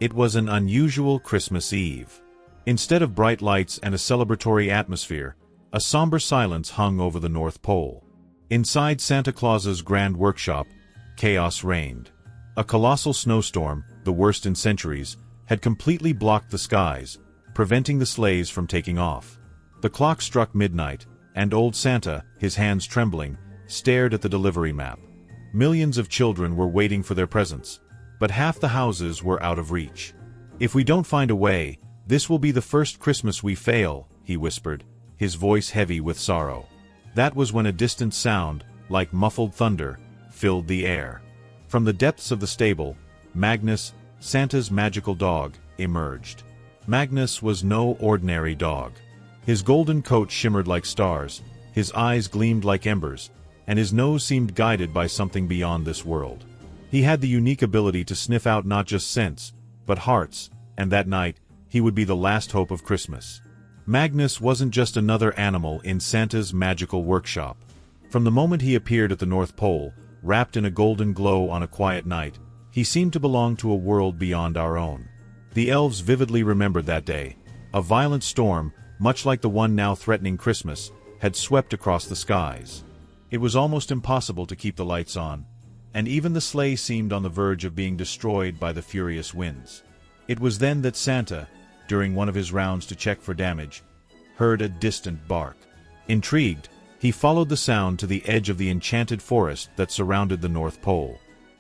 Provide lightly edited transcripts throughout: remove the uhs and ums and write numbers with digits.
It was an unusual Christmas Eve. Instead of bright lights and a celebratory atmosphere, a somber silence hung over the North Pole. Inside Santa Claus's grand workshop, chaos reigned. A colossal snowstorm, the worst in centuries, had completely blocked the skies, preventing the sleighs from taking off. The clock struck midnight, and old Santa, his hands trembling, stared at the delivery map. Millions of children were waiting for their presents, but half the houses were out of reach. "If we don't find a way, this will be the first Christmas we fail," he whispered, his voice heavy with sorrow. That was when a distant sound, like muffled thunder, filled the air. From the depths of the stable, Magnus, Santa's magical dog, emerged. Magnus was no ordinary dog. His golden coat shimmered like stars, his eyes gleamed like embers, and his nose seemed guided by something beyond this world. He had the unique ability to sniff out not just scents, but hearts, and that night, he would be the last hope of Christmas. Magnus wasn't just another animal in Santa's magical workshop. From the moment he appeared at the North Pole, wrapped in a golden glow on a quiet night, he seemed to belong to a world beyond our own. The elves vividly remembered that day. A violent storm, much like the one now threatening Christmas, had swept across the skies. It was almost impossible to keep the lights on, and even the sleigh seemed on the verge of being destroyed by the furious winds. It was then that Santa, during one of his rounds to check for damage, heard a distant bark. Intrigued, he followed the sound to the edge of the enchanted forest that surrounded the North Pole.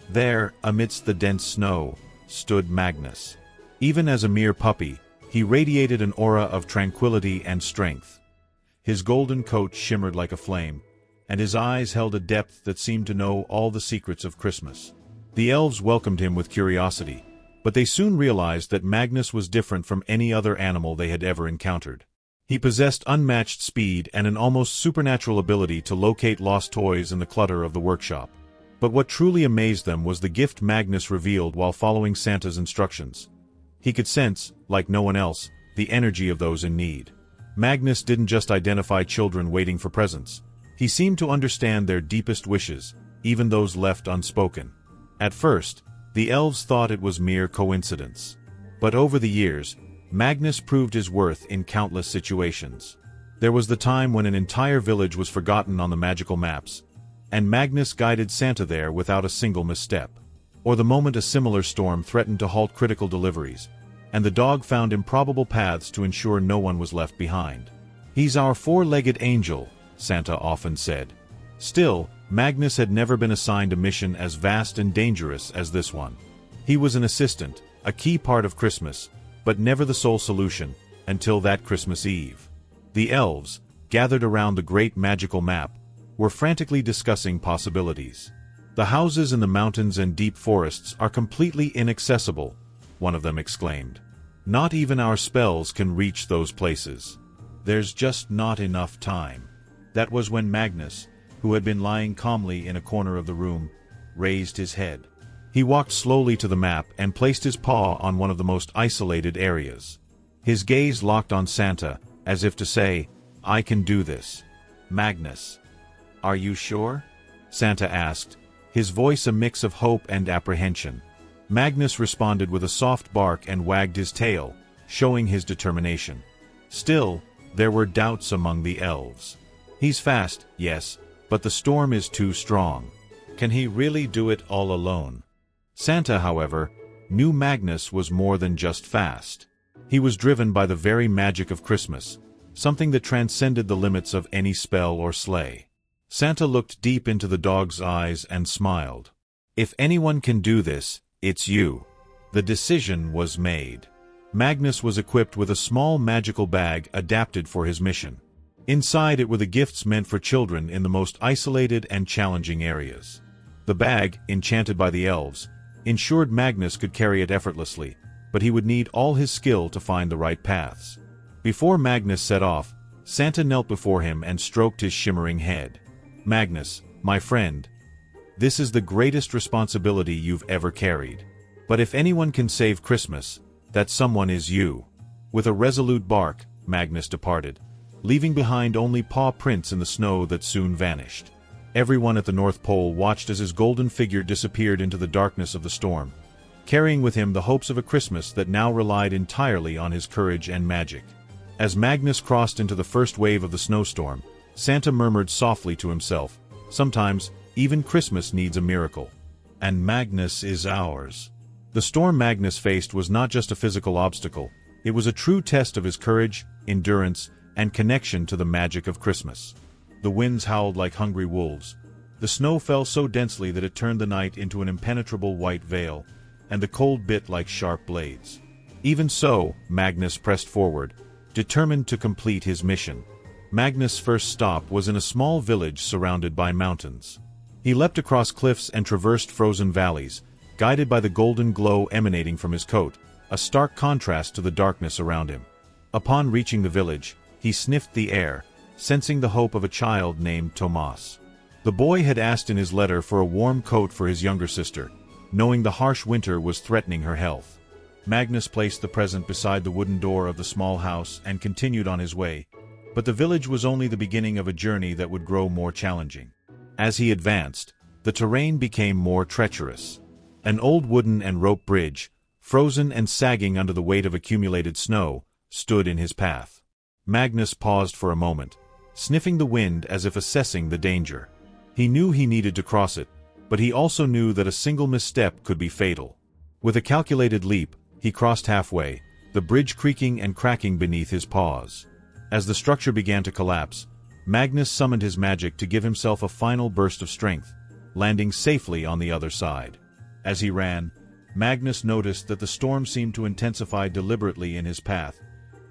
There, amidst the dense snow, stood Magnus. Even as a mere puppy, he radiated an aura of tranquility and strength. His golden coat shimmered like a flame, and his eyes held a depth that seemed to know all the secrets of Christmas. The elves welcomed him with curiosity, but they soon realized that Magnus was different from any other animal they had ever encountered. He possessed unmatched speed and an almost supernatural ability to locate lost toys in the clutter of the workshop. But what truly amazed them was the gift Magnus revealed while following Santa's instructions. He could sense, like no one else, the energy of those in need. Magnus didn't just identify children waiting for presents. He seemed to understand their deepest wishes, even those left unspoken. At first, the elves thought it was mere coincidence. But over the years, Magnus proved his worth in countless situations. There was the time when an entire village was forgotten on the magical maps, and Magnus guided Santa there without a single misstep. Or the moment a similar storm threatened to halt critical deliveries, and the dog found improbable paths to ensure no one was left behind. "He's our four-legged angel," Santa often said. Still, Magnus had never been assigned a mission as vast and dangerous as this one. He was an assistant, a key part of Christmas, but never the sole solution, until that Christmas Eve. The elves, gathered around the great magical map, were frantically discussing possibilities. "The houses in the mountains and deep forests are completely inaccessible," one of them exclaimed. "Not even our spells can reach those places. There's just not enough time." That was when Magnus, who had been lying calmly in a corner of the room, raised his head. He walked slowly to the map and placed his paw on one of the most isolated areas. His gaze locked on Santa, as if to say, "I can do this." "Magnus, are you sure?" Santa asked, his voice a mix of hope and apprehension. Magnus responded with a soft bark and wagged his tail, showing his determination. Still, there were doubts among the elves. "He's fast, yes, but the storm is too strong. Can he really do it all alone?" Santa, however, knew Magnus was more than just fast. He was driven by the very magic of Christmas, something that transcended the limits of any spell or sleigh. Santa looked deep into the dog's eyes and smiled. "If anyone can do this, it's you." The decision was made. Magnus was equipped with a small magical bag adapted for his mission. Inside it were the gifts meant for children in the most isolated and challenging areas. The bag, enchanted by the elves, ensured Magnus could carry it effortlessly, but he would need all his skill to find the right paths. Before Magnus set off, Santa knelt before him and stroked his shimmering head. "Magnus, my friend, this is the greatest responsibility you've ever carried. But if anyone can save Christmas, that someone is you." With a resolute bark, Magnus departed, leaving behind only paw prints in the snow that soon vanished. Everyone at the North Pole watched as his golden figure disappeared into the darkness of the storm. carrying with him the hopes of a Christmas that now relied entirely on his courage and magic. As Magnus crossed into the first wave of the snowstorm, Santa murmured softly to himself, "Sometimes, even Christmas needs a miracle. And Magnus is ours." The storm Magnus faced was not just a physical obstacle, it was a true test of his courage, endurance, and connection to the magic of Christmas. The winds howled like hungry wolves. The snow fell so densely that it turned the night into an impenetrable white veil, and the cold bit like sharp blades. Even so, Magnus pressed forward, determined to complete his mission. Magnus' first stop was in a small village surrounded by mountains. He leapt across cliffs and traversed frozen valleys, guided by the golden glow emanating from his coat, a stark contrast to the darkness around him. Upon reaching the village, he sniffed the air, sensing the hope of a child named Tomas. The boy had asked in his letter for a warm coat for his younger sister, knowing the harsh winter was threatening her health. Magnus placed the present beside the wooden door of the small house and continued on his way, but the village was only the beginning of a journey that would grow more challenging. As he advanced, the terrain became more treacherous. An old wooden and rope bridge, frozen and sagging under the weight of accumulated snow, stood in his path. Magnus paused for a moment, sniffing the wind as if assessing the danger. He knew he needed to cross it, but he also knew that a single misstep could be fatal. With a calculated leap, he crossed halfway, the bridge creaking and cracking beneath his paws. As the structure began to collapse, Magnus summoned his magic to give himself a final burst of strength, landing safely on the other side. As he ran, Magnus noticed that the storm seemed to intensify deliberately in his path,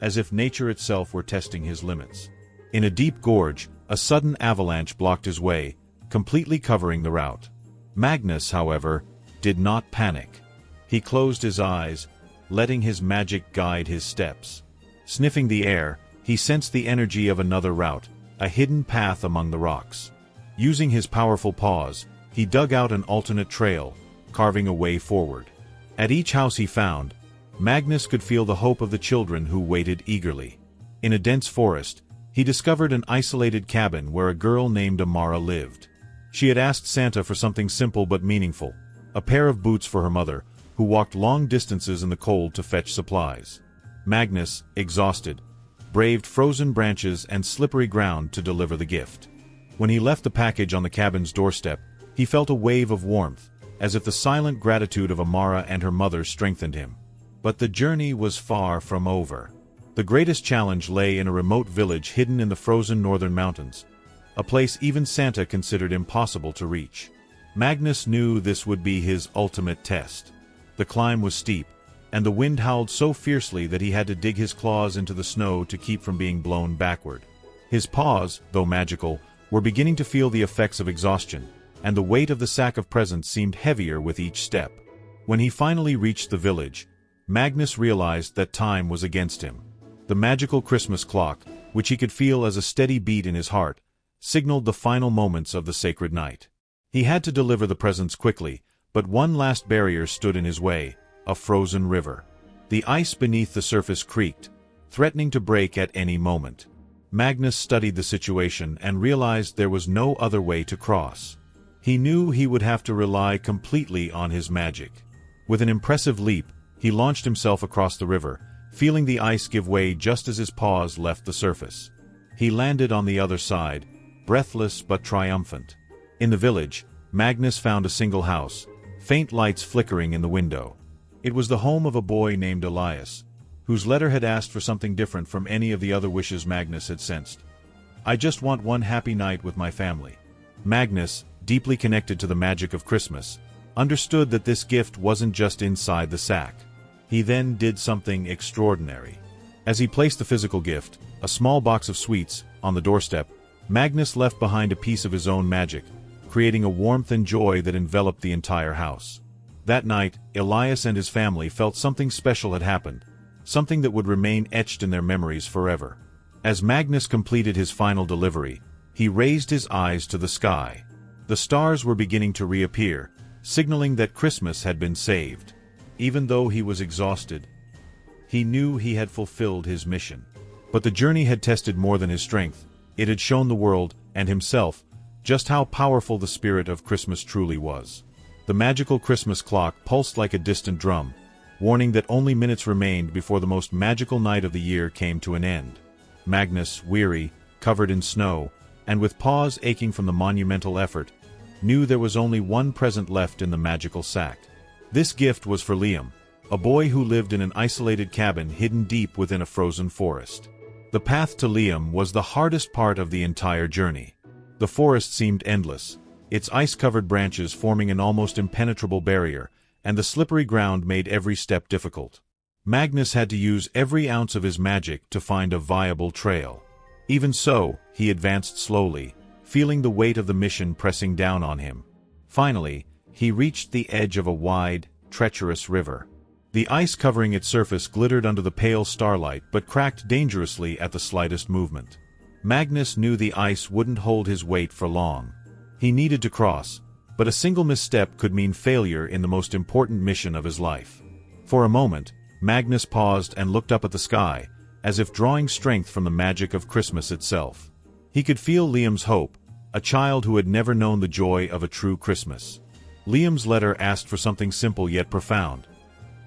as if nature itself were testing his limits. In a deep gorge, a sudden avalanche blocked his way, completely covering the route. Magnus, however, did not panic. He closed his eyes, letting his magic guide his steps. Sniffing the air, he sensed the energy of another route, a hidden path among the rocks. Using his powerful paws, he dug out an alternate trail, carving a way forward. At each house he found, Magnus could feel the hope of the children who waited eagerly. In a dense forest, he discovered an isolated cabin where a girl named Amara lived. She had asked Santa for something simple but meaningful, a pair of boots for her mother, who walked long distances in the cold to fetch supplies. Magnus, exhausted, braved frozen branches and slippery ground to deliver the gift. When he left the package on the cabin's doorstep, he felt a wave of warmth, as if the silent gratitude of Amara and her mother strengthened him. But the journey was far from over. The greatest challenge lay in a remote village hidden in the frozen northern mountains, a place even Santa considered impossible to reach. Magnus knew this would be his ultimate test. The climb was steep, and the wind howled so fiercely that he had to dig his claws into the snow to keep from being blown backward. His paws, though magical, were beginning to feel the effects of exhaustion, and the weight of the sack of presents seemed heavier with each step. When he finally reached the village, Magnus realized that time was against him. The magical Christmas clock, which he could feel as a steady beat in his heart, signaled the final moments of the sacred night. He had to deliver the presents quickly, but one last barrier stood in his way, a frozen river. The ice beneath the surface creaked, threatening to break at any moment. Magnus studied the situation and realized there was no other way to cross. He knew he would have to rely completely on his magic. With an impressive leap, he launched himself across the river, feeling the ice give way just as his paws left the surface. He landed on the other side, breathless but triumphant. In the village, Magnus found a single house, faint lights flickering in the window. It was the home of a boy named Elias, whose letter had asked for something different from any of the other wishes Magnus had sensed. "I just want one happy night with my family." Magnus, deeply connected to the magic of Christmas, understood that this gift wasn't just inside the sack. He then did something extraordinary. As he placed the physical gift, a small box of sweets, on the doorstep, Magnus left behind a piece of his own magic, creating a warmth and joy that enveloped the entire house. That night, Elias and his family felt something special had happened, something that would remain etched in their memories forever. As Magnus completed his final delivery, he raised his eyes to the sky. The stars were beginning to reappear, signaling that Christmas had been saved. Even though he was exhausted, he knew he had fulfilled his mission. But the journey had tested more than his strength. It had shown the world, and himself, just how powerful the spirit of Christmas truly was. The magical Christmas clock pulsed like a distant drum, warning that only minutes remained before the most magical night of the year came to an end. Magnus, weary, covered in snow, and with paws aching from the monumental effort, knew there was only one present left in the magical sack. This gift was for Liam, a boy who lived in an isolated cabin hidden deep within a frozen forest. The path to Liam was the hardest part of the entire journey. The forest seemed endless, its ice-covered branches forming an almost impenetrable barrier, and the slippery ground made every step difficult. Magnus had to use every ounce of his magic to find a viable trail. Even so, he advanced slowly, feeling the weight of the mission pressing down on him. Finally, he reached the edge of a wide, treacherous river. The ice covering its surface glittered under the pale starlight but cracked dangerously at the slightest movement. Magnus knew the ice wouldn't hold his weight for long. He needed to cross, but a single misstep could mean failure in the most important mission of his life. For a moment, Magnus paused and looked up at the sky, as if drawing strength from the magic of Christmas itself. He could feel Liam's hope, a child who had never known the joy of a true Christmas. Liam's letter asked for something simple yet profound.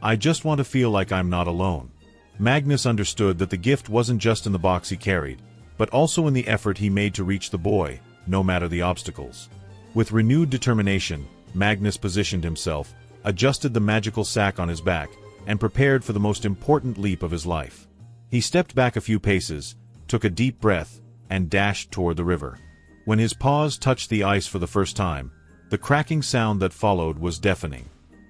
"I just want to feel like I'm not alone." Magnus understood that the gift wasn't just in the box he carried, but also in the effort he made to reach the boy, no matter the obstacles. With renewed determination, Magnus positioned himself, adjusted the magical sack on his back, and prepared for the most important leap of his life. He stepped back a few paces, took a deep breath, and dashed toward the river. When his paws touched the ice for the first time, the cracking sound that followed was deafening.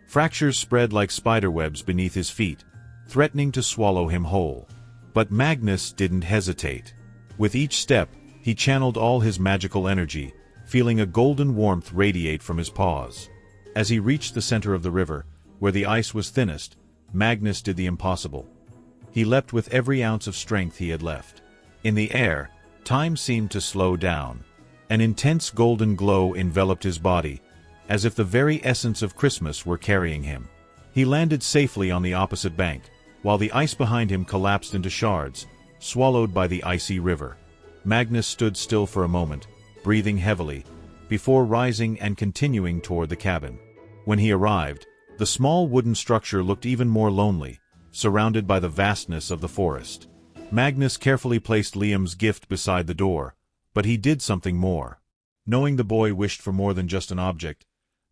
Fractures spread like spiderwebs beneath his feet, threatening to swallow him whole. But Magnus didn't hesitate. With each step, he channeled all his magical energy, feeling a golden warmth radiate from his paws. As he reached the center of the river, where the ice was thinnest, Magnus did the impossible. He leapt with every ounce of strength he had left. In the air, time seemed to slow down. An intense golden glow enveloped his body, as if the very essence of Christmas were carrying him. He landed safely on the opposite bank, while the ice behind him collapsed into shards, swallowed by the icy river. Magnus stood still for a moment, breathing heavily, before rising and continuing toward the cabin. When he arrived, the small wooden structure looked even more lonely, surrounded by the vastness of the forest. Magnus carefully placed Liam's gift beside the door, but he did something more. Knowing the boy wished for more than just an object,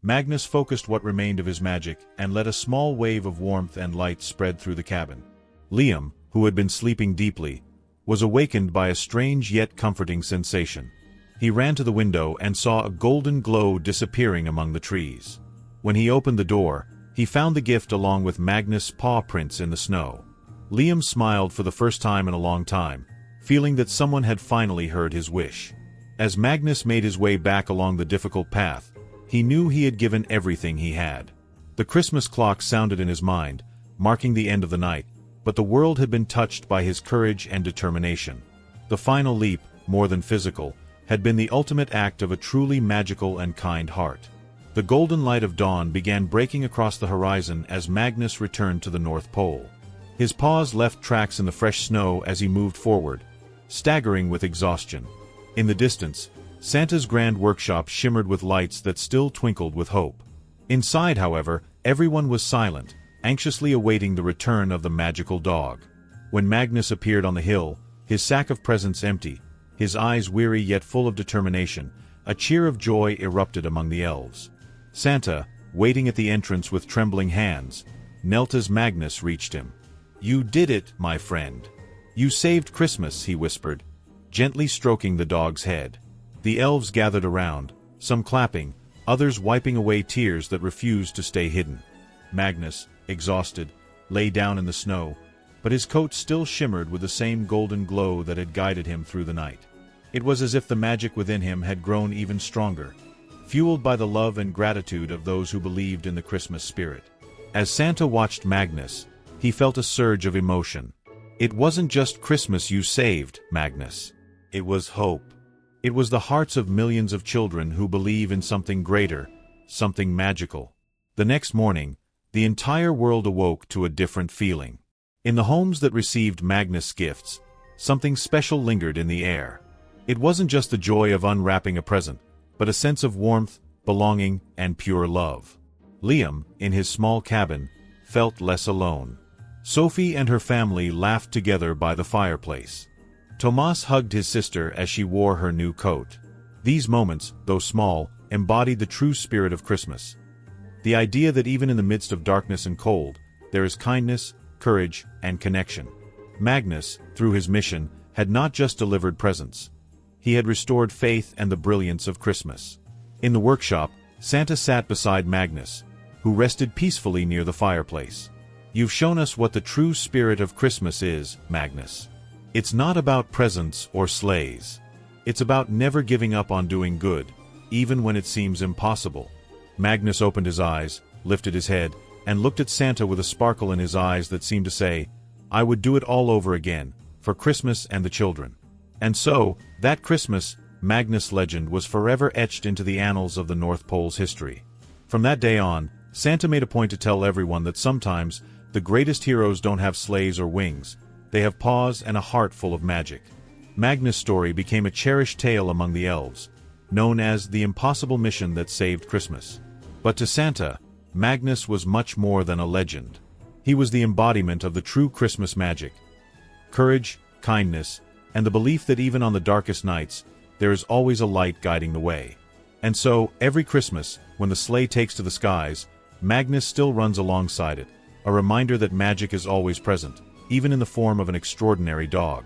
Magnus focused what remained of his magic and let a small wave of warmth and light spread through the cabin. Liam, who had been sleeping deeply, was awakened by a strange yet comforting sensation. He ran to the window and saw a golden glow disappearing among the trees. When he opened the door, he found the gift along with Magnus' paw prints in the snow. Liam smiled for the first time in a long time, feeling that someone had finally heard his wish. As Magnus made his way back along the difficult path, he knew he had given everything he had. The Christmas clock sounded in his mind, marking the end of the night, but the world had been touched by his courage and determination. The final leap, more than physical, had been the ultimate act of a truly magical and kind heart. The golden light of dawn began breaking across the horizon as Magnus returned to the North Pole. His paws left tracks in the fresh snow as he moved forward, staggering with exhaustion. In the distance, Santa's grand workshop shimmered with lights that still twinkled with hope. Inside, however, everyone was silent, anxiously awaiting the return of the magical dog. When Magnus appeared on the hill, his sack of presents empty, his eyes weary yet full of determination, a cheer of joy erupted among the elves. Santa, waiting at the entrance with trembling hands, knelt as Magnus reached him. "You did it, my friend. You saved Christmas," he whispered, gently stroking the dog's head. The elves gathered around, some clapping, others wiping away tears that refused to stay hidden. Magnus, exhausted, lay down in the snow, but his coat still shimmered with the same golden glow that had guided him through the night. It was as if the magic within him had grown even stronger, fueled by the love and gratitude of those who believed in the Christmas spirit. As Santa watched Magnus, he felt a surge of emotion. It wasn't just Christmas you saved, Magnus. It was hope. It was the hearts of millions of children who believe in something greater, something magical. The next morning, the entire world awoke to a different feeling. In the homes that received Magnus' gifts, something special lingered in the air. It wasn't just the joy of unwrapping a present, but a sense of warmth, belonging, and pure love. Liam, in his small cabin, felt less alone. Sophie and her family laughed together by the fireplace. Tomas hugged his sister as she wore her new coat. These moments, though small, embodied the true spirit of Christmas. The idea that even in the midst of darkness and cold, there is kindness, courage, and connection. Magnus, through his mission, had not just delivered presents. He had restored faith and the brilliance of Christmas. In the workshop, Santa sat beside Magnus, who rested peacefully near the fireplace. "You've shown us what the true spirit of Christmas is, Magnus. It's not about presents or sleighs. It's about never giving up on doing good, even when it seems impossible." Magnus opened his eyes, lifted his head, and looked at Santa with a sparkle in his eyes that seemed to say, "I would do it all over again, for Christmas and the children." And so, that Christmas, Magnus' legend was forever etched into the annals of the North Pole's history. From that day on, Santa made a point to tell everyone that sometimes, the greatest heroes don't have sleighs or wings, they have paws and a heart full of magic. Magnus' story became a cherished tale among the elves, known as the impossible mission that saved Christmas. But to Santa, Magnus was much more than a legend. He was the embodiment of the true Christmas magic. Courage, kindness, and the belief that even on the darkest nights, there is always a light guiding the way. And so, every Christmas, when the sleigh takes to the skies, Magnus still runs alongside it, a reminder that magic is always present, even in the form of an extraordinary dog.